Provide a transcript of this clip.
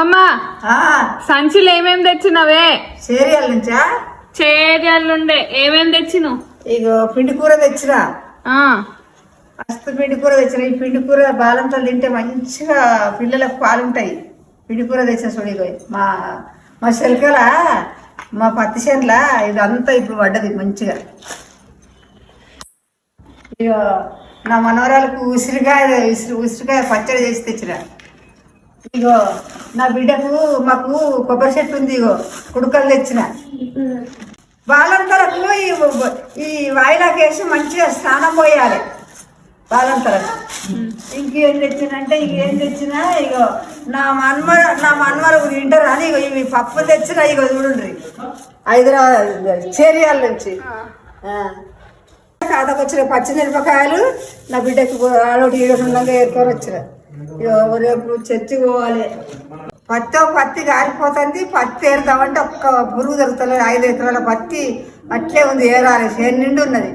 అమ్మమ్మ సంచిలో ఏమేం తెచ్చినవే? చేరియాల నుంచా? చేరియాలుండే. ఏమేం తెచ్చినావు? ఇగో పిండి కూర తెచ్చినా. మస్తు పిండి కూర తెచ్చిన. ఈ పిండి కూర బాలంతో తింటే మంచిగా పిల్లలకు పాలుంటాయి. పిండి కూర తెచ్చిన చూడు. ఇగో మా మా శిల్కల మా పత్తి చేనుల ఇదంతా ఇప్పుడు పడ్డది మంచిగా. ఇగో నా మనవరాలకు ఉసిరికాయ పచ్చడి చేసి తెచ్చిన. ఇగో నా బిడ్డకు మాకు కొబ్బరి చెట్టు ఉంది. ఇగో కుడుకలు తెచ్చిన. బాలంతరకు ఈ వాయిలాకేసి మంచిగా స్నానం పోయాలి బాలంతరకు. ఇంకేం తెచ్చినంటే ఇంకేం తెచ్చినా ఇగో నా మన్మరు తింటారు అని ఇగో ఇవి పప్పు తెచ్చిన. ఇగో చూడండి హైదరాబాద్ చేరియాల నుంచి ఖాతాకు వచ్చిన పచ్చిమిరపకాయలు నా బిడ్డకి ఆడోటి ఈడకుండా ఏరుకొని వచ్చిన. రేపు చర్చి పోవాలి. పత్తి గారిపోతుంది. పత్తి ఏరుతామంటే ఒక్క పురుగు దొరుకుతలేదు. 5 ఎకరాల పత్తి అట్లే ఉంది. ఏరాలి చేను నిండి ఉన్నది.